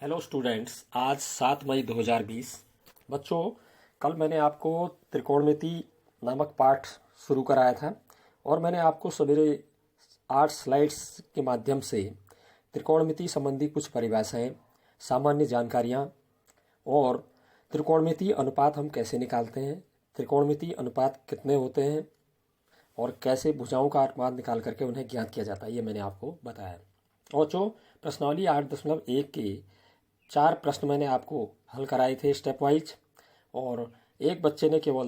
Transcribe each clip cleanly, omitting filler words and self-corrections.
Hello students, आज 7 मई 2020। बच्चों, कल मैंने आपको त्रिकोणमिति नामक पाठ शुरू कराया था और मैंने आपको सवेरे 8 स्लाइड्स के माध्यम से त्रिकोणमिति संबंधी कुछ परिभाषाएं, सामान्य जानकारियां और त्रिकोणमिति अनुपात हम कैसे निकालते हैं, त्रिकोणमिति अनुपात कितने होते हैं और कैसे भुजाओं का अनुपात निकाल करके उन्हें ज्ञात किया जाता है, ये मैंने आपको बताया। और जो प्रश्नावली 8.1 के 4 प्रश्न मैंने आपको हल कराए थे स्टेप वाइज, और एक बच्चे ने केवल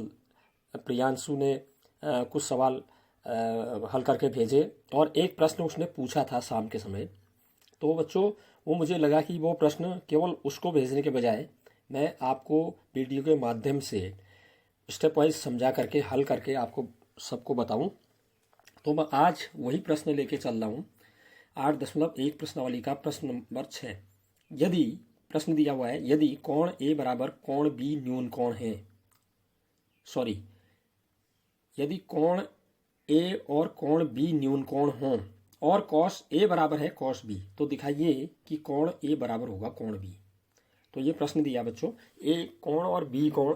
प्रियांशु ने कुछ सवाल हल करके भेजे और एक प्रश्न उसने पूछा था शाम के समय। तो बच्चों, वो मुझे लगा कि वो प्रश्न केवल उसको भेजने के बजाय मैं आपको वीडियो के माध्यम से स्टेप वाइज समझा करके हल करके आपको सबको बताऊं। तो मैं आज वही प्रश्न लेके चल रहा हूं। 8.1 प्रश्नावली का प्रश्न नंबर 6। यदि प्रश्न दिया हुआ है, यदि कोण ए बराबर कोण बी न्यून कोण है, यदि कोण ए और कोण बी न्यून कोण हों और कॉस ए बराबर है कॉस बी, तो दिखाइए कि कोण ए बराबर होगा कोण बी। तो ये प्रश्न दिया बच्चों। ए कोण और बी कोण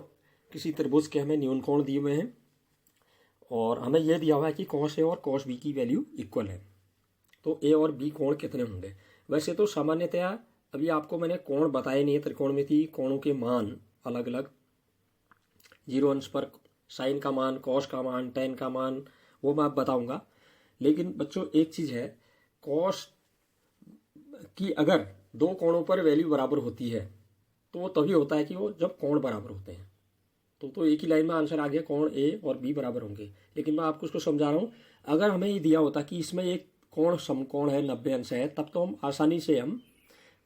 किसी त्रिभुज के हमें न्यून कोण दिए हुए हैं और हमें यह दिया हुआ है कि कॉस ए और कॉस बी की वैल्यू इक्वल है। तो ए और बी कोण कितने होंगे? वैसे तो सामान्यतया अभी आपको मैंने कोण बताए नहीं है। त्रिकोणमिति कोणों के मान अलग अलग, 0 अंश पर साइन का मान, कॉस का मान, टेन का मान, वो मैं आप बताऊंगा। लेकिन बच्चों एक चीज है, कॉस की अगर दो कोणों पर वैल्यू बराबर होती है तो वो तभी होता है कि वो जब कोण बराबर होते हैं। तो एक ही लाइन में आंसर आ गया, कोण ए और बी बराबर होंगे। लेकिन मैं आपको उसको समझा रहा हूं, अगर हमें ये दिया होता कि इसमें एक कोण समकोण है, 90 अंश है, तब तो हम आसानी से हम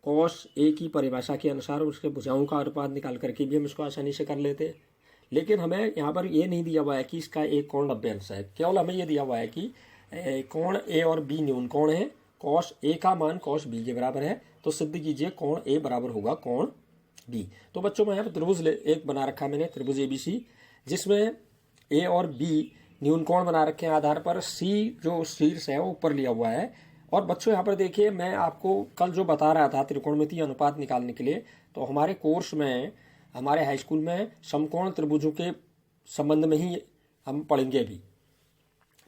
कॉस ए की परिभाषा के अनुसार उसके भुजाओं का अनुपात निकाल करके भी हम इसको आसानी से कर लेते। लेकिन हमें यहाँ पर ये नहीं दिया हुआ है कि इसका एक कोण 90 अंश है, केवल हमें ये दिया हुआ है कि कोण ए और बी न्यून कोण है, कॉस ए का मान कॉस बी के बराबर है, तो सिद्ध कीजिए कोण ए बराबर होगा कोण बी। तो बच्चों, मैं यहाँ पर त्रिभुज एक बना रखा है मैंने, त्रिभुज एबीसी, जिसमें ए और बी न्यून कोण बना रखे हैं। आधार पर सी जो शीर्ष है वो ऊपर लिया हुआ है। और बच्चों यहाँ पर देखिए, मैं आपको कल जो बता रहा था त्रिकोणमिति अनुपात निकालने के लिए, तो हमारे कोर्स में, हमारे हाई स्कूल में समकोण त्रिभुजों के संबंध में ही हम पढ़ेंगे अभी।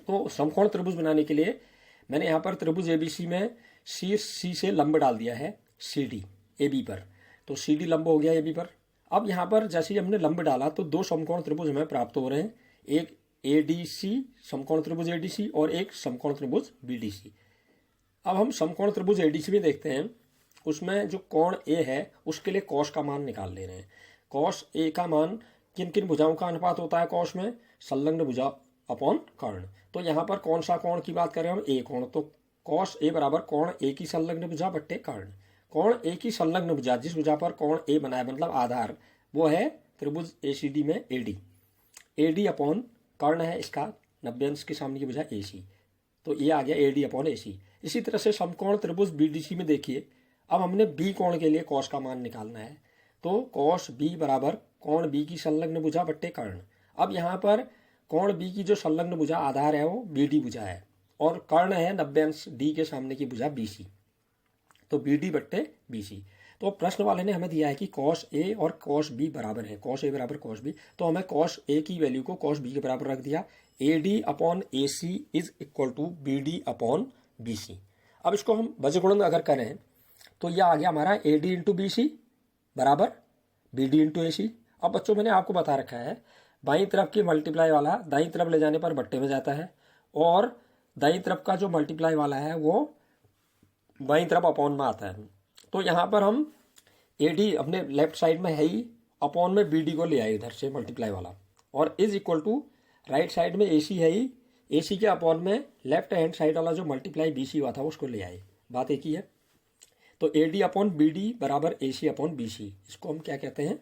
तो समकोण त्रिभुज बनाने के लिए मैंने यहाँ पर त्रिभुज एबीसी में शीर्ष सी से लंब डाल दिया है सी डी ए बी पर, तो सी डी लंब हो गया ए बी पर। अब यहाँ पर जैसे ही हमने लंब डाला तो दो समकोण त्रिभुज हमें प्राप्त हो रहे हैं, एक एडीसी समकोण त्रिभुज एडीसी और एक समकोण त्रिभुज बीडीसी। अब हम समकोण त्रिभुज एडीसी में देखते हैं, उसमें जो कोण ए है उसके लिए कॉस का मान निकाल ले रहे हैं। कॉस ए का मान किन किन भुजाओं का अनुपात होता है कॉस में? संलग्न भुजा अपॉन कर्ण। तो यहाँ पर कौन सा कोण की बात करें हम? ए कोण। तो कॉस ए बराबर कोण ए की संलग्न भुजा बट्टे कर्ण। कोण ए की संलग्न भुजा, जिस भुजा पर कोण ए बना है, मतलब आधार, वो है त्रिभुज एसीडी में एडी। एडी अपॉन कर्ण है इसका, 90 अंश के सामने की भुजा एसी, तो ये आ गया एडी अपॉन एसी। इसी तरह से समकोण त्रिभुज बीडीसी में देखिए, अब हमने बी कोण के लिए कॉस का मान निकालना है, तो कॉस बी बराबर कोण बी की संलग्न भुजा बट्टे कर्ण। अब यहाँ पर कोण बी की जो संलग्न भुजा आधार है वो बीडी भुजा है और कर्ण है 90 अंश डी के सामने की भुजा बीसी, तो बीडी बट्टे बीसी। तो प्रश्न वाले ने हमें दिया है कि कॉस ए और कॉस बी बराबर है, कॉस ए बराबर कॉस बी, तो हमें कॉस ए की वैल्यू को कॉस बी के बराबर रख दिया। A D upon A C is equal to B D upon B C. अब इसको हम बजगुणन अगर करें तो यह आ गया हमारा A D into B C बराबर B D into A C. अब बच्चों, मैंने आपको बता रखा है, बाईं तरफ की मल्टीप्लाई वाला दाईं तरफ ले जाने पर बट्टे में जाता है और दाईं तरफ का जो मल्टीप्लाई वाला है वो बाईं तरफ अपॉन में आता है। तो यहाँ पर हम ए डी अपने लेफ्ट साइड में है ही, अपॉन में बी डी को ले आए इधर से मल्टीप्लाई वाला, और is equal to right side में ए सी है ही, ए सी के अपॉन में लेफ्ट हैंड साइड वाला जो मल्टीप्लाई बी सी हुआ था उसको ले आए। बात एक ही है। तो A D upon B D बराबर ए सी अपॉन बी सी, इसको हम क्या कहते हैं?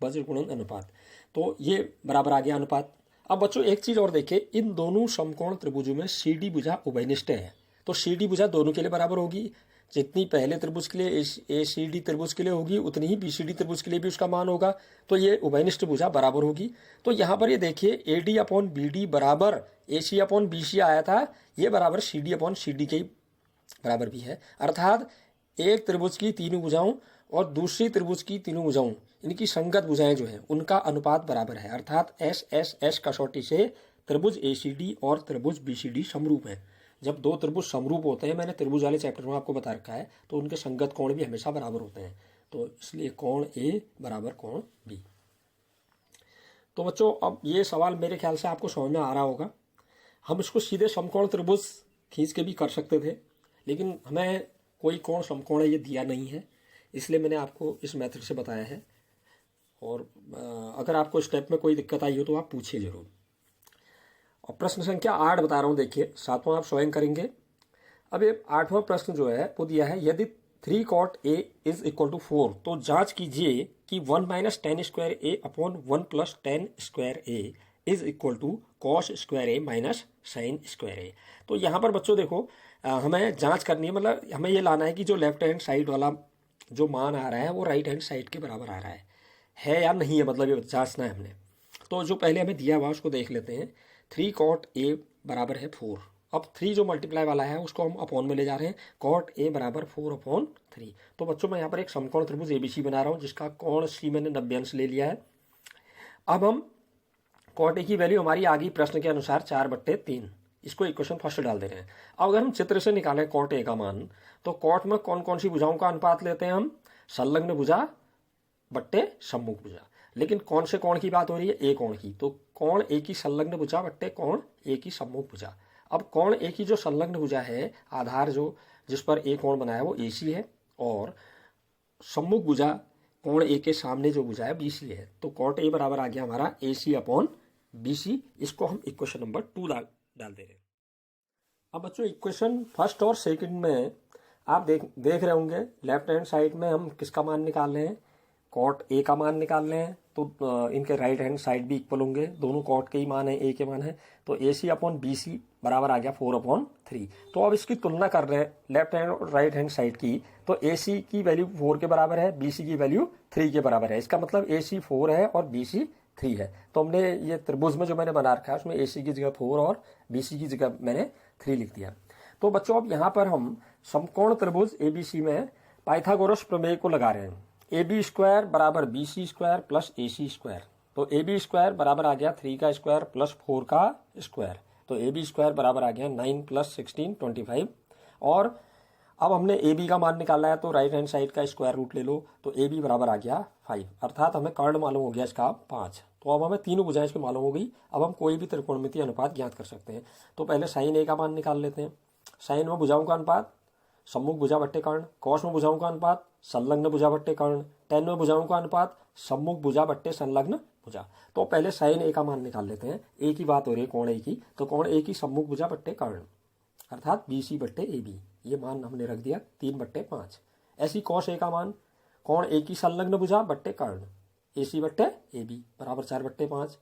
वज्रगुणन अनुपात। तो ये बराबर आ गया अनुपात। अब बच्चों एक चीज और देखिए, इन दोनों समकोण त्रिभुजों में सी डी भुजा उभयनिष्ठ है, तो सी डी भुजा दोनों के लिए बराबर होगी। जितनी पहले त्रिभुज के लिए ए सी डी त्रिभुज के लिए होगी, उतनी ही बी सी डी त्रिभुज के लिए भी उसका मान होगा, तो ये उभयनिष्ठ भुजा बराबर होगी। तो यहाँ पर ये देखिए, A D upon B D बराबर ए सी अपॉन बी सी आया था, ये बराबर C D upon C D के बराबर भी है। अर्थात एक त्रिभुज की तीनों भुजाओं और दूसरी त्रिभुज की तीनों भुजाओं, इनकी संगत भुजाएं जो हैं उनका अनुपात बराबर है, अर्थात एस एस एस कसौटी से त्रिभुज एसीडी और त्रिभुज बीसीडी समरूप है। जब दो त्रिभुज समरूप होते हैं, मैंने त्रिभुज वाले चैप्टर में आपको बता रखा है, तो उनके संगत कोण भी हमेशा बराबर होते हैं। तो इसलिए कोण ए बराबर कोण बी। तो बच्चों अब ये सवाल मेरे ख्याल से आपको समझ में आ रहा होगा। हम इसको सीधे समकोण त्रिभुज खींच के भी कर सकते थे, लेकिन हमें कोई कोण समकोण ये दिया नहीं है, इसलिए मैंने आपको इस मेथड से बताया है। और अगर आपको स्टेप में कोई दिक्कत आई हो तो आप पूछिए जरूर। और प्रश्न संख्या 8 बता रहा हूँ, देखिए, 7वां आप स्वयं करेंगे। अब ये 8वां प्रश्न जो है वो दिया है, यदि 3 cot a is equal to 4 तो जांच कीजिए कि 1 minus tan square A upon 1 plus tan square A is equal to cos square A minus sine square A. तो यहाँ पर बच्चों देखो, हमें जांच करनी है, मतलब हमें ये लाना है कि जो लेफ्ट हैंड साइड वाला जो मान आ रहा है वो राइट हैंड साइड के बराबर आ रहा है या नहीं है, मतलब ये जांचना है हमने। तो जो पहले हमें दिया हुआ उसको देख लेते हैं। 3 cot a बराबर है 4। अब 3 जो मल्टीप्लाई वाला है उसको हम अपॉन में ले जा रहे हैं, cot a बराबर 4/3। तो बच्चों मैं यहाँ पर एक समकोण त्रिभुज एबीसी बना रहा हूँ जिसका कोण सी मैंने 90 अंश ले लिया है। अब हम cot a की वैल्यू हमारी आ गई प्रश्न के अनुसार 4/3, इसको इक्वेशन फर्स्ट डाल दे रहे हैं। अब अगर हम चित्र से निकालें cot a का मान, तो cot में कौन कौन सी भुजाओं का अनुपात लेते हैं हम, संलग्न भुजा बट्टे सम्मुख भुजा। लेकिन कौन से कोण की बात हो रही है, ए कोण की, तो कोण ए की संलग्न भुजा बट्टे कोण ए की सम्मुख भुजा। अब कोण ए की जो संलग्न भुजा है, आधार जो जिस पर ए कोण बना है वो एसी है, और सम्मुख भुजा कोण ए के सामने जो भुजा है बीसी है। तो cot a बराबर आ गया हमारा AC अपॉन BC। इसको हम इक्वेशन नंबर 2 डाल दे रहे हैं। अब बच्चों इक्वेशन फर्स्ट और सेकंड में आप देख रहे होंगे, लेफ्ट हैंड साइड में हम किसका मान निकाल रहे हैं, cot a का मान निकाल रहे हैं। तो इनके राइट हैंड साइड भी इक्वल होंगे, दोनों cot के ही मान है, a के मान है। तो AC अपॉन BC बराबर आ गया 4/3। तो अब इसकी तुलना कर रहे हैं लेफ्ट हैंड और राइट हैंड साइड की, तो AC की वैल्यू 4 के बराबर है, BC की वैल्यू 3 के बराबर है। इसका मतलब AC 4 है और BC 3 है। तो हमने ये त्रिभुज में जो मैंने बना रखा है उसमें AC की जगह 4 और BC की जगह मैंने 3 लिख दिया। तो बच्चों अब यहाँ पर हम समकोण त्रिभुज ABC में पाइथागोरस प्रमेय को लगा रहे हैं। AB स्क्वायर बराबर BC square plus AC square. तो AB स्क्वायर बराबर आ गया 3 का स्क्वायर प्लस 4 का स्क्वायर। तो AB स्क्वायर बराबर आ गया 9 प्लस 16 25। और अब हमने AB का मान निकाला है, तो राइट हैंड साइड का स्क्वायर रूट ले लो, तो AB बराबर आ गया 5, अर्थात हमें कर्ण मालूम हो गया इसका 5। तो अब हमें तीनों भुजाएं इसकी मालूम हो गई। अब हम कोई भी त्रिकोणमितीय अनुपात ज्ञात कर सकते हैं। तो पहले साइन A का मान निकाल लेते हैं। साइन में भुजाओं का अनुपात सम्मुख भुजा बट्टे कर्ण, कॉस में भुजाओं का अनुपात संलग्न भुजा बट्टे कर्ण, टेन में भुजाओं का अनुपात सम्मुख भुजा बट्टे संलग्न भुजा। तो पहले साइन ए का मान निकाल लेते हैं। ए की बात हो रही है कोण ए की, तो कोण ए की सम्मुख भुजा बट्टे कर्ण अर्थात BC बट्टे AB, ये मान हमने रख दिया 3/5। ऐसी कॉस ए का मान कोण ए की संलग्न भुजा बट्टे कर्ण AC बट्टे AB बराबर 4/5।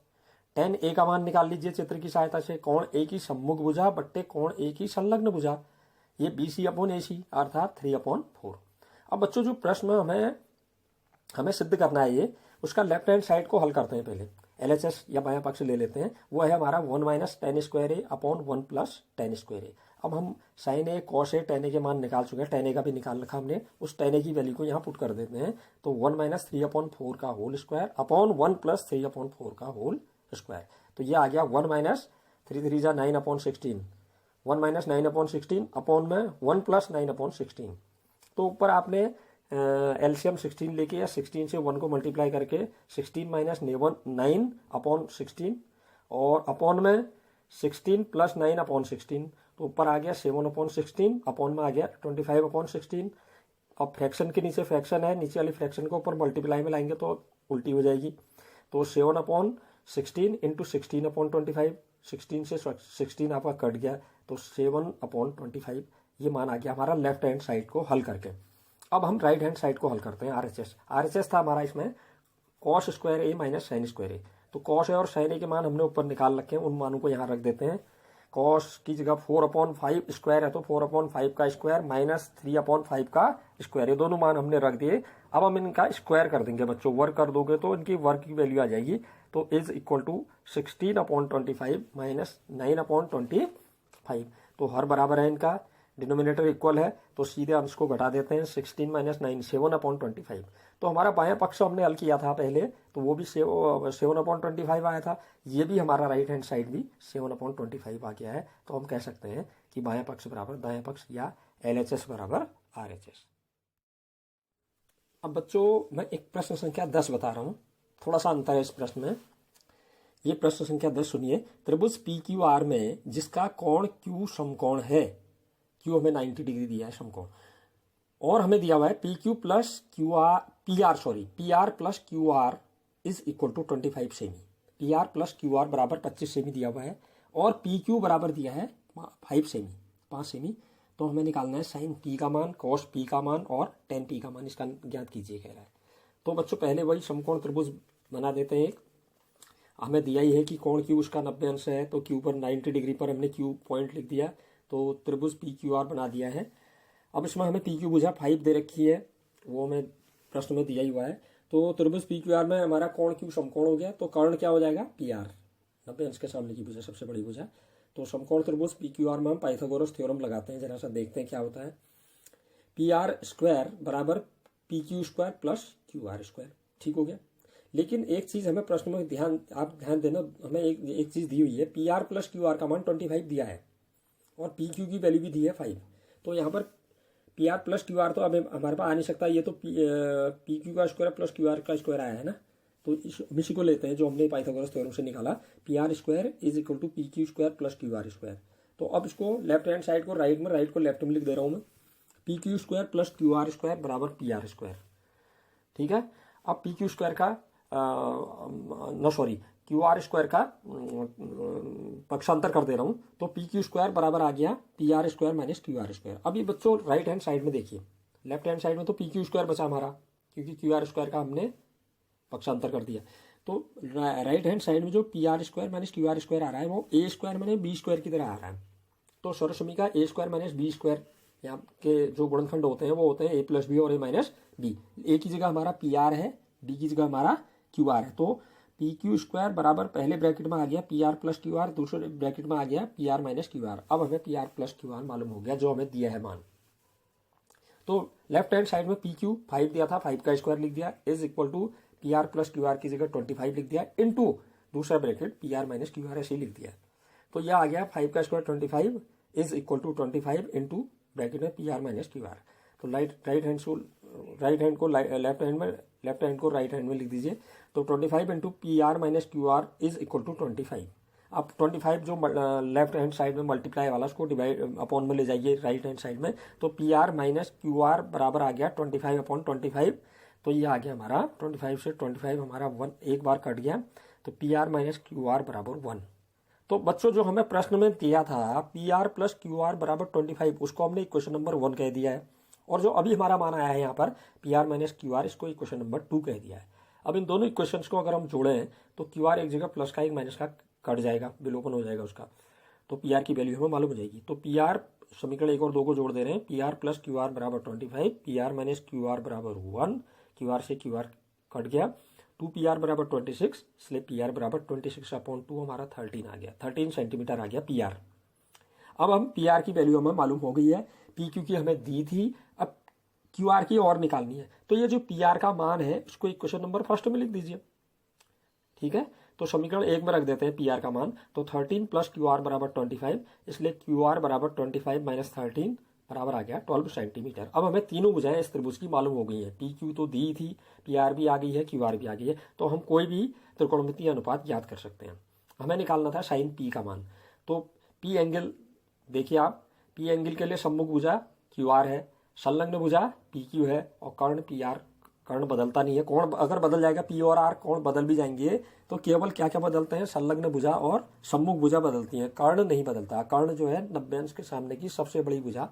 टेन ए का मान निकाल लीजिए चित्र की सहायता से, कोण ए की सम्मुख भुजा बट्टे कोण ए की संलग्न भुजा, ये BC अपॉन AC अर्थात 3/4। अब बच्चों जो प्रश्न हमें सिद्ध करना है ये, उसका लेफ्ट हैंड साइड को हल करते हैं। पहले LHS या बायां पक्ष ले लेते हैं, वो है हमारा 1 minus tan square A upon 1 plus tan square ए। अब हम sign A cos A ten ए के मान निकाल चुके हैं, टेन ए का भी निकाल रखा हमने, उस टेन ए की वैल्यू को यहाँ पुट कर देते हैं। तो 1 माइनस 3/4 का होल स्क्वायर अपॉन 1 प्लस 3/4 का होल स्क्वायर। तो ये आ गया 1 माइनस 3 3 जा 9/16, 1 माइनस 9/16 अपॉन में 1 प्लस 9/16। तो ऊपर आपने एलसीएम 16 लेके या 16 से 1 को मल्टीप्लाई करके 16 माइनस 9/16 और अपॉन में 16 प्लस 9/16, तो ऊपर आ गया 7/16, अपॉन में आ गया 25/16। अब फ्रैक्शन के नीचे फ्रैक्शन है, नीचे वाली फ्रैक्शन को ऊपर मल्टीप्लाई में लाएंगे तो उल्टी हो जाएगी। तो 7/16 इंटू 16/25, 16 से 16 आपका कट गया, तो 7/25 ये मान आ गया हमारा लेफ्ट हैंड साइड को हल करके। अब हम राइट हैंड साइड को हल करते हैं। RHS था हमारा इसमें cos square A minus sine square A. तो कॉस ए और साइन ए के मान हमने ऊपर निकाल रखे हैं, उन मानों को यहाँ रख देते हैं। कॉस की जगह 4/5 स्क्वायर है, तो 4/5 का स्क्वायर माइनस 3/5 का स्क्वायर, ये दोनों मान हमने रख दिए। अब हम इनका स्क्वायर कर देंगे बच्चों, वर्क कर दोगे तो इनकी वर्क की वैल्यू आ जाएगी। तो इज इक्वल टू 16/25 माइनस 9/25। तो हर बराबर है इनका, डिनोमिनेटर इक्वल है तो सीधे अंश को घटा देते हैं। 16 माइनस 9 7/25। तो हमारा बायां पक्ष हमने हल किया था पहले, तो वो भी 7/25 आया था। ये भी हमारा राइट हैंड साइड भी 7/25 आ गया है। तो हम कह सकते हैं कि बायां पक्ष बराबर दायां पक्ष या LHS बराबर RHS। अब बच्चों मैं एक प्रश्न संख्या 10 बता रहा हूँ, थोड़ा सा अंतर है इस प्रश्न में। ये प्रश्न संख्या 10 सुनिए। त्रिभुज PQR में जिसका कोण Q समकोण है, Q हमें 90 डिग्री दिया है समकोण, और हमें दिया हुआ है PR plus QR is equal to 25 cm. PR plus QR बराबर 25 सेमी दिया हुआ है और PQ बराबर दिया है 5 सेमी, 5 सेमी। तो हमें निकालना है साइन P का मान, कॉस P का मान और टेन P का मान, इसका ज्ञात कीजिए कह रहा है। तो बच्चों पहले वही समकोण त्रिभुज बना देते हैं। हमें दिया ही है कि कोण Q उसका 90 अंश है, तो Q पर 90 डिग्री पर हमने Q पॉइंट लिख दिया, तो त्रिभुज PQR बना दिया है। अब इसमें हमें PQ भुजा 5 दे रखी है, वो हमें प्रश्न में दिया ही हुआ है। तो त्रिभुज PQR में हमारा कोण Q समकोण हो गया, तो कर्ण क्या हो जाएगा PR, 90 अंश के सामने की भुजा सबसे बड़ी भुजा। तो समकोण त्रिभुज PQR में हम पाइथागोरस थ्योरम लगाते हैं, जरा सा देखते हैं क्या होता है। PR स्क्वायर बराबर PQ square plus QR square, ठीक हो गया। लेकिन एक चीज हमें प्रश्न में ध्यान देना, हमें एक चीज दी हुई है, PR प्लस QR का मान 25 दिया है और PQ की वैल्यू भी दी है 5। तो यहाँ पर PR प्लस QR तो अब हमारे पास आ नहीं सकता, ये तो PQ का स्क्वायर प्लस QR का स्क्वायर आया है ना, तो इसी को लेते हैं जो हमने पाइथागोरस थ्योरम से निकाला, PR square is equal to PQ square plus QR square. तो अब इसको लेफ्ट हैंड साइड को राइट में, राइट को लेफ्ट में लिख दे रहा हूँ मैं। PQ square plus QR square बराबर PR स्क्वायर, ठीक है। अब PQ स्क्वायर का QR स्क्वायर का पक्षांतर कर दे रहा हूं, तो PQ स्क्वायर बराबर आ गया PR square minus QR square. अब ये बच्चों राइट हैंड साइड में देखिए, लेफ्ट हैंड साइड में तो PQ स्क्वायर बचा हमारा, क्योंकि QR स्क्वायर का हमने पक्षांतर कर दिया। तो राइट हैंड साइड में जो PR square minus QR square आ रहा है वो A square minus B square की तरह आ रहा है। तो सर्वसमी का A square minus B square, यहाँ के जो गुणनखंड होते हैं वो होते हैं A प्लस B और A माइनस B। A की जगह हमारा PR है, B की जगह हमारा QR है। तो PQ स्क्वायर बराबर पहले ब्रैकेट में आ गया PR प्लस QR, दूसरे ब्रैकेट में आ गया PR माइनस QR। अब हमें PR प्लस QR मालूम हो गया जो हमें दिया है मान। तो लेफ्ट हैंड साइड में PQ 5 दिया था, 5 का स्क्वायर लिख दिया, is equal to PR plus QR की जगह 25 लिख दिया, इनटू दूसरा ब्रैकेट PR माइनस QR ऐसे ही लिख दिया। तो यह आ गया 5 का square 25 is equal to 25 into bracket में PR माइनस QR। तो राइट हैंड को लेफ्ट हैंड को राइट हैंड में लिख दीजिए। तो 25 into PR minus QR is equal to 25। अब 25 जो लेफ्ट हैंड साइड में मल्टीप्लाई वाला उसको डिवाइड अपॉन में ले जाइए राइट हैंड साइड में, तो PR माइनस QR बराबर आ गया 25/25। तो ये आ गया हमारा 25 से 25 हमारा 1 एक बार कट गया, तो PR माइनस QR बराबर 1। तो बच्चों जो हमें प्रश्न में दिया था PR प्लस QR बराबर 25, उसको हमने इक्वेशन नंबर 1 कह दिया है, और जो अभी हमारा मान आया है यहाँ पर PR माइनस QR, इसको इक्वेशन नंबर 2 कह दिया है। अब इन दोनों इक्वेशंस को अगर हम जोड़ें तो QR एक जगह प्लस का एक माइनस का कट जाएगा, विलोपन हो जाएगा उसका, तो PR की वैल्यू हमें मालूम हो जाएगी। तो PR समीकरण 1 और 2 को जोड़ दे रहे हैं, PR प्लस QR बराबर 25, PR माइनस QR बराबर 1, QR से QR कट गया, 2PR बराबर 26, इसलिए PR बराबर 26/2 हमारा 13 आ गया, 13 सेंटीमीटर आ गया PR। अब हम PR की वैल्यू हमें मालूम हो गई है, PQ की हमें दी थी, अब QR की और निकालनी है। तो ये जो PR का मान है उसको इक्वेशन नंबर फर्स्ट में लिख दीजिए, ठीक है। तो समीकरण 1 में रख देते हैं PR का मान, तो 13 प्लस QR बराबर 25, इसलिए QR बराबर 25 माइनस 13 बराबर आ गया 12 सेंटीमीटर। अब हमें तीनों भुजाएं इस त्रिभुज की मालूम हो गई है, PQ तो दी थी, PR भी आ गई है, QR भी आ गई है, तो हम कोई भी त्रिकोणमितीय अनुपात याद कर सकते हैं। हमें निकालना था साइन P का मान, तो P एंगल देखिए आप, P एंगल के लिए सम्मुख भुजा QR है, संलग्न भुजा PQ है, और कर्ण PR, कर्ण बदलता नहीं है। कोण अगर बदल जाएगा P और R, कोण बदल भी जाएंगे, तो केवल क्या क्या बदलते हैं, संलग्न भुजा और सम्मुख भुजा बदलती हैं, कर्ण नहीं बदलता। कर्ण जो है 90 अंश के सामने की सबसे बड़ी भुजा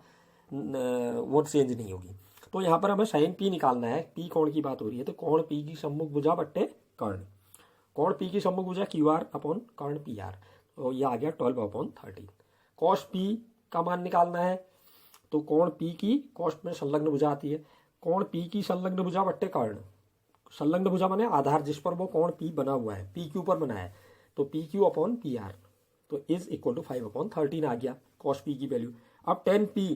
वो चेंज नहीं होगी। तो यहाँ पर हमें साइन P निकालना है, P कोण की बात हो रही है, तो कोण P की सम्मुख भुजा बट्टे कर्ण, कोण P की सम्मुख भुजा QR अपॉन कर्ण PR, तो ये आ गया 12/13। कॉस P का मान निकालना है, तो कोण P की कॉस में संलग्न भुजा आती है, कोण P की संलग्न भुजा बट्टे कर्ण, संलग्न भुजा माने आधार जिस पर वो कोण P बना हुआ है, PQ पर बना है, तो PQ अपॉन PR, तो इज इक्वल टू 5/13 आ गया कॉस P की वैल्यू। अब tan P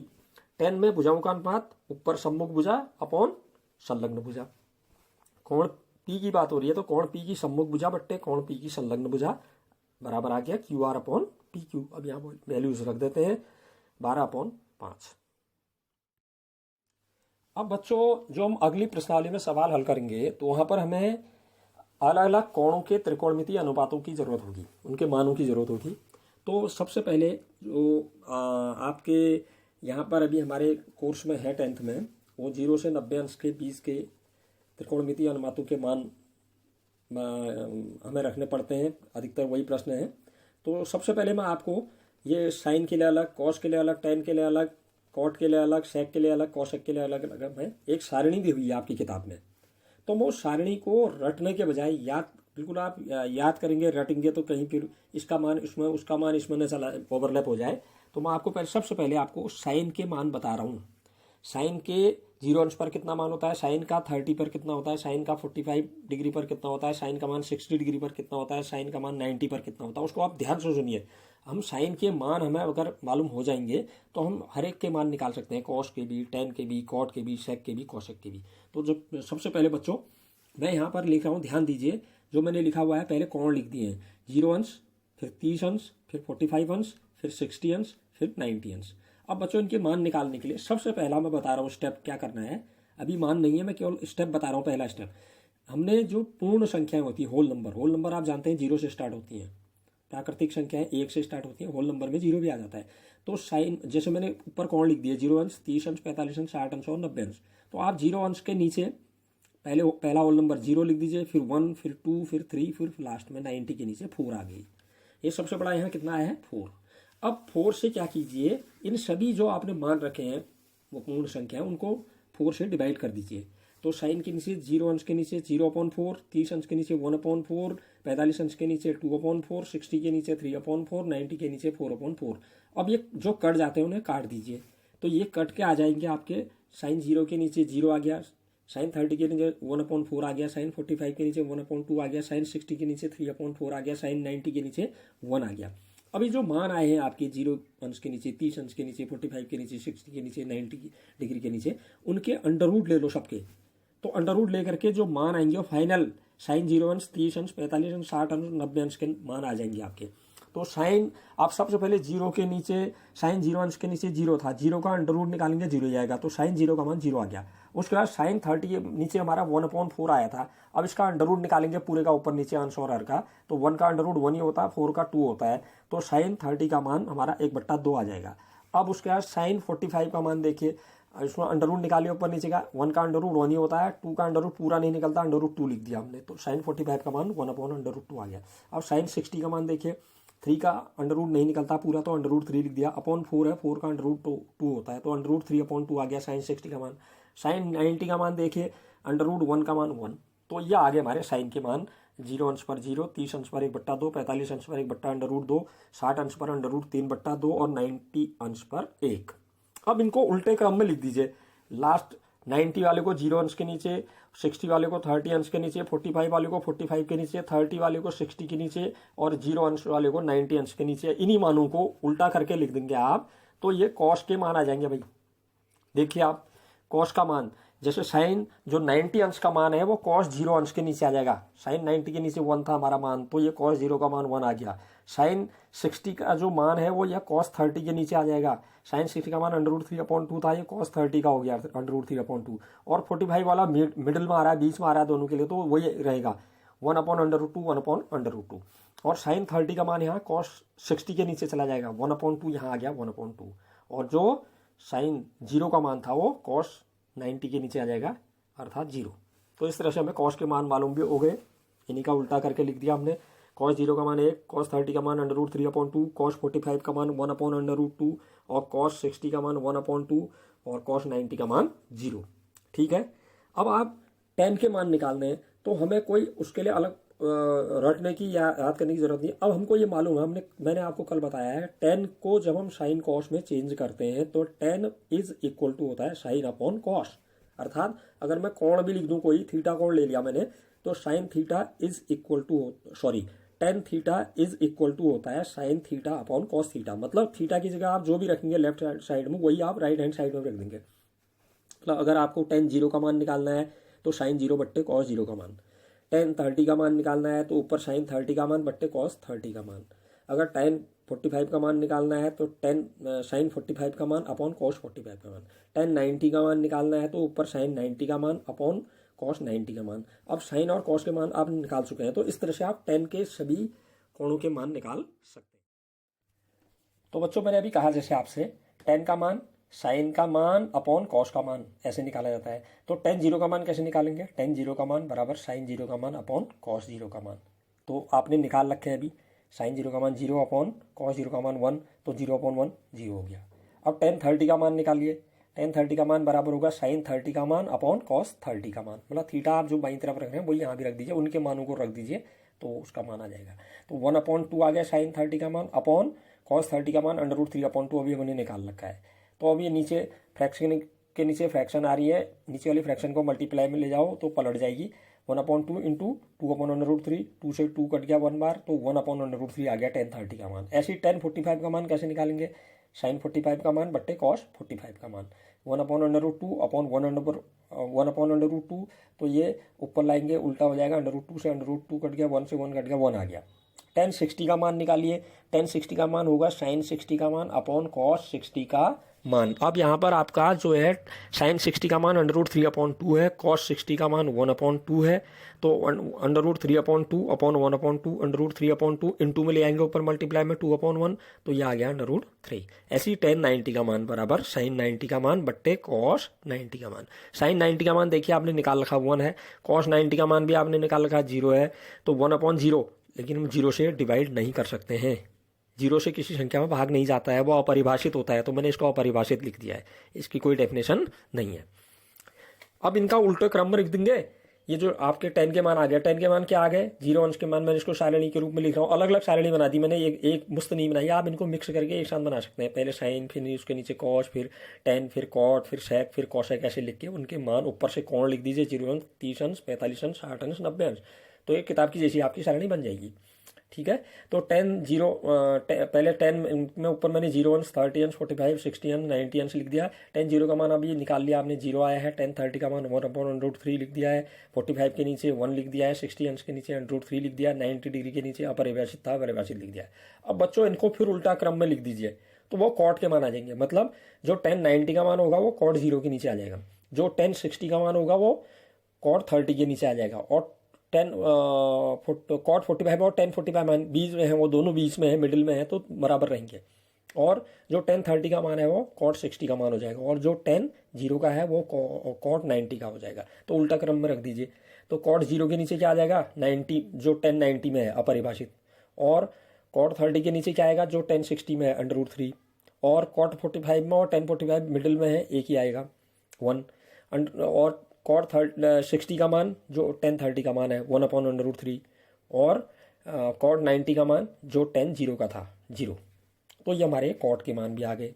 टेन में भुजाओं का अनुपात ऊपर सम्मुख भुजा अपॉन संलग्न भुजा। कोण पी की बात हो रही है तो कोण पी की सम्मुख भुजा बट्टे कोण पी की संलग्न भुजा बराबर आ गया Q R upon P Q. अब यहाँ वैल्यूज रख देते हैं 12/5। अब बच्चों जो हम अगली प्रश्नावली में सवाल हल करेंगे तो वहां पर हमें अलग अलग कोणों के त्रिकोणमितीय अनुपातों की जरूरत होगी, उनके मानों की जरूरत होगी। तो सबसे पहले जो आपके यहाँ पर अभी हमारे कोर्स में है 10th में, वो 0 से 90 अंश के 20 के त्रिकोणमितीय अनुपातों के मान हमें रखने पड़ते हैं, अधिकतर वही प्रश्न है। तो सबसे पहले मैं आपको ये साइन के लिए अलग, कॉस के लिए अलग, टेन के लिए अलग, कॉट के लिए अलग, सेक के लिए अलग, कॉसेक के लिए अलग अलग है एक सारणी दी हुई है आपकी किताब में। तो मैं उस सारणी को रटने के बजाय बिल्कुल आप याद करेंगे, रटेंगे तो कहीं फिर इसका मान इसमें, उसका मान इसमें न चला ओवरलैप हो जाए। तो मैं आपको सबसे पहले आपको साइन के मान बता रहा हूँ। साइन के 0 अंश पर कितना मान होता है, साइन का 30 पर कितना होता है, साइन का 45 डिग्री पर कितना होता है, साइन का मान 60 डिग्री पर कितना होता है, साइन का मान 90 पर कितना होता है। उसको आप ध्यान से सुनिए। हम साइन के मान हमें अगर मालूम हो जाएंगे तो हम हर एक के मान निकाल सकते हैं, कॉस के भी, टेन के भी, कॉट के भी, सेक के भी, कॉसेक के भी। तो जब सबसे पहले बच्चों मैं यहाँ पर लिख रहा हूँ, ध्यान दीजिए। जो मैंने लिखा हुआ है पहले कोण लिख दिए हैं, 0 अंश, फिर 30 अंश, फिर 45 अंश, फिर 60 अंश, फिर 90 अंश। अब बच्चों इनके मान निकालने के लिए सबसे पहला मैं बता रहा हूँ स्टेप क्या करना है। अभी मान नहीं है, मैं केवल स्टेप बता रहा हूँ। पहला स्टेप, हमने जो पूर्ण संख्याएं होती है, होल नंबर आप जानते हैं 0 से स्टार्ट होती हैं। प्राकृतिक संख्याएं 1 से स्टार्ट होती है, होल नंबर में 0 भी आ जाता है। तो साइन जैसे मैंने ऊपर कोण लिख दिया, 0 अंश, 30 अंश, 45 अंश, 60 अंश और 90 अंश। तो आप 0 अंश के नीचे पहला होल नंबर 0 लिख दीजिए, फिर 1, फिर 2, फिर 3, फिर लास्ट में 90 के नीचे 4 आ गई। ये सबसे बड़ा यहाँ कितना है, 4। अब 4 से क्या कीजिए, इन सभी जो आपने मान रखे हैं वो पूर्ण संख्या है, उनको 4 से डिवाइड कर दीजिए। तो साइन के नीचे 0 अंश के नीचे 0/4, 30 अंश के नीचे 1/4, 45 अंश के नीचे 2/4, 60 के नीचे 3/4, 90 के नीचे 4/4। अब ये जो कट जाते हैं उन्हें काट दीजिए। तो ये कट के आ जाएंगे आपके, साइन 0 के नीचे 0 आ गया, साइन 30 के नीचे 1/4 आ गया, साइन 45 के नीचे 1/2 आ गया, साइन 60 के नीचे 3/4 आ गया, साइन 90 के नीचे 1 आ गया। अभी जो मान आए हैं आपके 0 अंश के नीचे, 30 अंश के नीचे, 45 के नीचे, 60 के नीचे, 90 डिग्री के नीचे, उनके अंडर रूट ले लो सबके। तो अंडर रूट लेकर के जो मान आएंगे वो फाइनल साइन 0 अंश, 30 अंश, 45 अंश, 60 अंश, 90 अंश के मान आ जाएंगे आपके। तो साइन आप सबसे पहले 0 के नीचे, साइन 0 अंश के नीचे 0 था, 0 का अंडर रूट निकालेंगे 0 जाएगा, तो साइन 0 का मान 0 आ गया। उसके बाद साइन 30 के नीचे हमारा 1/4 आया था। अब इसका अंडर रूट निकालेंगे पूरे का, ऊपर नीचे अंश और हर का। तो 1 का अंडर रूट 1 ही होता है, 4 का 2 होता है। तो साइन 30 का मान हमारा 1/2 आ जाएगा। अब उसके बाद साइन 45 का मान देखिए, इसमें अंडर रूट निकालिए ऊपर नीचे का, 1 का अंडर रूट 1 ही होता है, 2 का अंडर रूट पूरा नहीं निकलता, अंडर रूट 2 लिख दिया हमने। तो साइन 45 का मान 1/√2 आ गया। अब साइन 60 का मान देखिए, 3 का अंडर रूट नहीं निकलता पूरा, तो अंडर रूट 3 लिख दिया, अपॉन 4 है, 4 का अंडर रूट 2 होता है, तो अंडर रूट 3/2 आ गया साइन 60 का मान। साइन 90 का मान देखिए, अंडर रूट 1 का मान 1। तो ये आगे हमारे साइन के मान 0 अंश पर 0, 30 अंश पर 1/2, 45 अंश पर 1/√2, 60 अंश पर अंडर रूट 3/2 और 90 अंश पर 1। अब इनको उल्टे क्रम में लिख दीजिए। लास्ट 90 वाले को 0 अंश के नीचे, 60 वाले को 30 अंश के नीचे, 45 वाले को 45 के नीचे, 30 वाले को 60 के नीचे और 0 अंश वाले को 90 अंश के नीचे। इन्हीं मानों को उल्टा करके लिख देंगे आप, तो ये कॉस के मान आ जाएंगे भाई। देखिए आप, कॉस का मान जैसे साइन जो 90 अंश का मान है वो कॉस 0 अंश के नीचे आ जाएगा। साइन 90 के नीचे 1 था हमारा मान, तो ये कॉस 0 का मान 1 आ गया। साइन 60 का जो मान है वो यह कॉस 30 के नीचे आ जाएगा। साइन 60 का मान अंडर रूट 3/2 था, ये कॉस 30 का हो गया अंडर रूट 3/2। और 45 वाला मिडिल में आ रहा है, बीच में आ रहा है दोनों के लिए, तो वही रहेगा 1/√2, 1/√2। और साइन 30 का मान यहाँ कॉस 60 के नीचे चला जाएगा, 1/2 यहाँ आ गया 1/2। और जो साइन 0 का मान था वो कॉस 90 के नीचे आ जाएगा, अर्थात 0। तो इस तरह से हमें कॉस के मान मालूम भी हो गए, इन्हीं का उल्टा करके लिख दिया हमने। कॉस 0 का मान 1, कॉस 30 का मान अंडर रूट 3/2, कॉस 45 का मान 1/√2 और कॉस 60 का मान 1/2 और कॉस 90 का मान 0। ठीक है। अब आप tan के मान निकालने हैं, तो हमें कोई उसके लिए अलग रटने की या याद करने की जरूरत नहीं। अब हमको ये मालूम है, मैंने आपको कल बताया है, tan को जब हम साइन कॉस में चेंज करते हैं तो tan इज इक्वल टू होता है साइन अपॉन कॉस। अर्थात अगर मैं कोण भी लिख दूं, कोई थीटा कोण ले लिया मैंने, तो sine theta is equal to, sorry, tan theta is equal to होता है sine theta upon cos theta. मतलब थीटा की जगह आप जो भी रखेंगे लेफ्ट साइड में वही आप राइट हैंड साइड में रख देंगे। मतलब अगर आपको टेन जीरो का मान निकालना है तो साइन जीरो बट्टे कॉस जीरो का मान, टेन थर्टी का मान निकालना है तो ऊपर साइन थर्टी का मान बट्टे कॉस थर्टी का मान, अगर टेन 45 का मान निकालना है तो टेन साइन 45 का मान अपॉन कॉस 45 का मान, टेन 90 का मान निकालना है तो ऊपर साइन 90 का मान अपॉन कॉस 90 का मान। अब साइन और कॉस के मान आप निकाल चुके हैं, तो इस तरह से आप टेन के सभी कोणों के मान निकाल सकते हैं। तो बच्चों मैंने अभी कहा जैसे आपसे टेन का मान साइन का मान अपॉन कॉस का मान ऐसे निकाला जाता है। तो टेन जीरो का मान कैसे निकालेंगे? टेन जीरो का मान बराबर साइन जीरो का मान अपॉन कॉस जीरो का मान। तो आपने निकाल रखे हैं अभी, साइन जीरो का मान जीरो अपॉन कॉस जीरो का मान वन, तो जीरो अपॉन वन जीरो हो गया। अब टेन थर्टी का मान निकालिए, टेन थर्टी का मान बराबर होगा साइन थर्टी का मान अपॉन कॉस थर्टी का मान। मतलब थीटा आप जो बाईं तरफ रख रहे हैं वही यहाँ भी रख दीजिए, उनके मानों को रख दीजिए तो उसका मान आ जाएगा। तो वन अपॉन टू आ गया साइन थर्टी का मान अपॉन कॉस थर्टी का मान under root three upon two, अभी हमने निकाल रखा है। तो अब ये नीचे फ्रैक्शन के नीचे फ्रैक्शन आ रही है, नीचे वाली फ्रैक्शन को मल्टीप्लाई में ले जाओ तो पलट जाएगी। One upon two into two upon under root three, two से टू कट गया वन बार, तो one upon under root three आ गया टेन थर्टी का मान। ऐसे ही टेन 45 का मान कैसे निकालेंगे? साइन 45 का मान बट्टे कॉस 45 का मान, one upon under root two upon one upon under root two, तो ये ऊपर लाएंगे उल्टा हो जाएगा, अंडर रूट टू से अंडर रूट टू कट गया, वन से वन कट गया, वन आ गया। टेन 60 का मान निकालिए, टेन 60 का मान होगा साइन 60 का मान अपॉन कॉस 60 का मान। अब यहाँ पर आपका जो है साइन 60 का मान under root three upon two है, कॉस 60 का मान वन अपॉन टू है, तो under root three upon two upon one upon two, under root three upon two into में ले आएंगे ऊपर मल्टीप्लाई में टू अपॉन वन, तो ये आ गया अंडर रूट थ्री। ऐसे ही टेन 90 का मान बराबर साइन 90 का मान बट्टे कॉस 90 का मान। साइन 90 का मान देखिए आपने निकाल रखा वन है, कॉस 90 का मान भी आपने निकाल रखा जीरो है, तो वन अपॉन जीरो, लेकिन हम जीरो से डिवाइड नहीं कर सकते हैं, जीरो से किसी संख्या में भाग नहीं जाता है, वो अपरिभाषित होता है, तो मैंने इसको अपरिभाषित लिख दिया है, इसकी कोई डेफिनेशन नहीं है। अब इनका उल्टे क्रम में लिख देंगे। ये जो आपके टेन के मान आ गया, टेन के मान क्या आ गए? जीरो अंश के मान, मैंने इसको सारणी के रूप में लिख रहा हूँ, अलग अलग सारणी बना दी मैंने, एक मुश्त नहीं बनाई, आप इनको मिक्स करके एक साथ बना सकते हैं। पहले साइन, फिर उसके नीचे कॉस, फिर टेन, फिर कॉट, फिर सेक, फिर कॉसेक, ऐसे लिख के उनके मान ऊपर से कोण लिख दीजिए, जीरो अंश, 30 अंश, 45 अंश, 60 अंश, 90 अंश, तो एक किताब की जैसी आपकी सारणी बन जाएगी। ठीक है, तो टेन जीरो पहले टेन में ऊपर मैंने जीरो अंश, 30 अंश, 45, 60 अंश, 90 अंश लिख दिया। टेन जीरो का मान अभी निकाल लिया आपने, जीरो आया है। टेन 30 का मान one upon under root three लिख दिया है, 45 के नीचे वन लिख दिया है, 60 अंश के नीचे अंडर रूट थ्री लिख दिया, 90 डिग्री के नीचे अपरिभाषित था अपरिभाषित लिख दिया। अब बच्चों इनको फिर उल्टा क्रम में लिख दीजिए, तो वो कॉट के मान आ जाएंगे। मतलब जो टेन 90 का मान होगा वो कॉट जीरो के नीचे आ जाएगा, जो टेन 60 का मान होगा वो कॉट 30 के नीचे आ जाएगा, और टेन कॉट 45 और टेन 45 मान बीच में है, वो दोनों बीच में है, मिडिल में है, तो बराबर रहेंगे। और जो टेन 30 का मान है वो कॉट 60 का मान हो जाएगा, और जो टेन जीरो का है वो कॉट 90 का हो जाएगा। तो उल्टा क्रम में रख दीजिए, तो कॉट जीरो के नीचे क्या आ जाएगा? 90, जो टेन 90 में है अपरिभाषित, और कॉट 30 के नीचे क्या आएगा? जो टेन 60 में है अंडर रूट थ्री, और कॉट 45 में और टेन 45 मिडिल में है, एक ही आएगा वन, और कॉट 60 का मान जो टेन 30 का मान है one upon under root three, और कॉट 90 का मान जो टेन जीरो का था जीरो। तो ये हमारे कॉट के मान भी आ गए।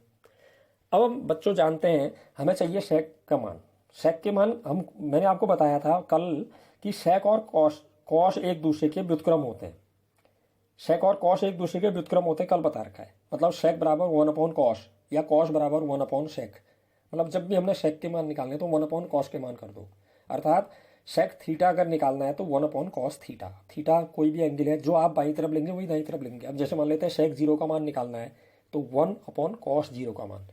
अब हम बच्चों जानते हैं हमें चाहिए सेक का मान। सेक के मान मैंने आपको बताया था कल कि सेक और कॉस एक दूसरे के व्युत्क्रम होते हैं। सेक और कॉस एक दूसरे के व्युत्क्रम होते हैं, कल बता रखा है। मतलब सेक बराबर वन अपॉन कॉस, या कॉस बराबर वन अपॉन सेक। मतलब जब भी हमने सेक के मान निकालने तो वन अपॉन कॉस के मान कर दो। अर्थात सेक थीटा अगर निकालना है तो one upon cos theta. Theta कोई भी एंगल है, जो आप बाईं तरफ लेंगे वही दाईं तरफ लेंगे। अब जैसे मान लेते हैं सेक जीरो का मान निकालना है तो वन अपॉन कॉस जीरो का मान।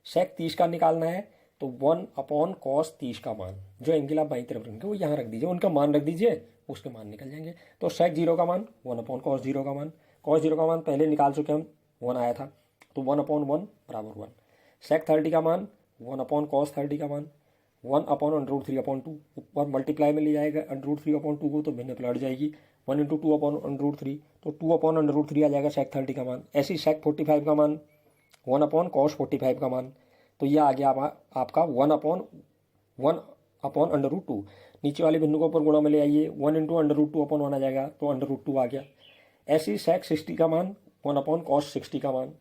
सेक 30 का निकालना है तो वन अपॉन कॉस 30 का मान। जो एंगल आप बाईं तरफ रखेंगे वो यहाँ रख दीजिए, उनका मान रख दीजिए, उसके मान निकल जाएंगे। तो सेक जीरो का मान वन अपॉन कॉस जीरो का मान। कॉस जीरो का मान पहले निकाल चुके हम, वन आया था, तो वन अपॉन वन बराबर वन। सेक 30 का मान वन अपॉन कॉस 30 का मान, one upon under root three upon two, ऊपर मल्टीप्लाई में ले जाएगा under root three upon two को, तो भिन्न पलट जाएगी, one into two upon under root three, तो two upon under root three आ जाएगा सेक 30 का मान। ऐसी सेक 45 का मान वन अपॉन कॉस 45 का मान। तो यह आ गया आपका one upon under root two. नीचे वाले बिंदु को ऊपर गुणा में ले आइए, one into under root two upon one आ जाएगा, तो अंडर रूट टू आ गया। ऐसी सेक 60 का मान वन अपॉन कॉस 60 का मान,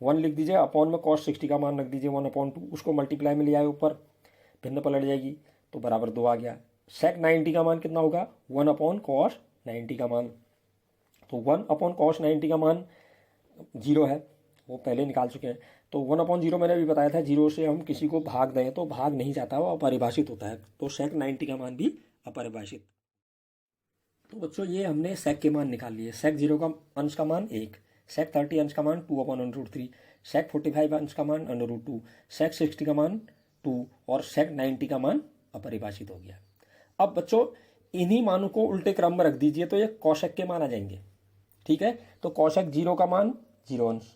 वन लिख दीजिए, अपॉन में कॉस 60 का मान रख दीजिए, वन अपॉन टू, उसको मल्टीप्लाई में ले आए ऊपर, भिन्न पलट जाएगी, तो बराबर दो आ गया। सेक 90 का मान कितना होगा? वन अपॉन कॉस 90 का मान। तो 1/cos 90 का मान 0 है, वो पहले निकाल चुके हैं। तो 1/0 मैंने भी बताया था, 0 से हम किसी को भाग दें तो भाग नहीं जाता, वो अपरिभाषित होता है। तो sec 90 का मान भी अपरिभाषित। तो बच्चों ये हमने sec के मान निकाल लिए। sec 0 का अंश का मान 1, sec 30 अंश का मान 2/√3, sec 45 अंश का मान √2, sec 60 का मान 2 और sec 90 का मान अपरिभाषित हो गया। अब बच्चों इन्हीं मानों को उल्टे क्रम में रख दीजिए तो ये कोशेक के मान आ जाएंगे। ठीक है, तो कोशेक 0 का मान 0 अंश,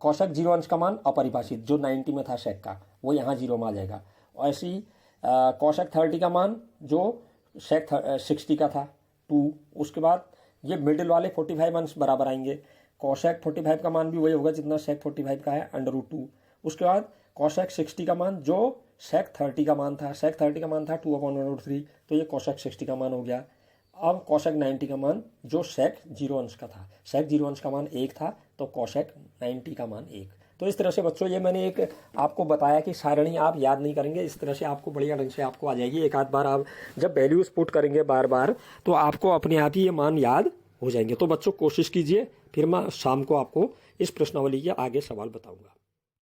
कोशेक 0 अंश का मान अपरिभाषित जो 90 में था सेक का, वो यहाँ 0 में आ जाएगा। और ऐसे ही कोशेक 30 का मान जो सेक 60 का था 2, उसके बाद ये मिडिल वाले 45 अंश बराबर आएंगे। कोशेक 45 का मान भी वही होगा जितना सेक 45 का है, √2। उसके बाद कोशेक 60 का मान जो सेक 30 का मान था, सेक 30 का मान था 2/√3, तो ये कोशेक 60 का मान हो गया। अब कोशेक 90 का मान जो सेक 0 अंश का था, सेक 0 अंश का मान 1 था, तो कोशेक 90 का मान 1। तो इस तरह से बच्चों ये मैंने एक आपको बताया कि सारणी आप याद नहीं करेंगे, इस तरह से आपको बढ़िया ढंग से आपको आ जाएगी। एक आध बार आप जब वैल्यूज पुट करेंगे बार बार तो आपको अपने आप ही ये मान याद हो जाएंगे। तो बच्चों कोशिश कीजिए, फिर मैं शाम को आपको इस प्रश्नावली के आगे सवाल बताऊंगा।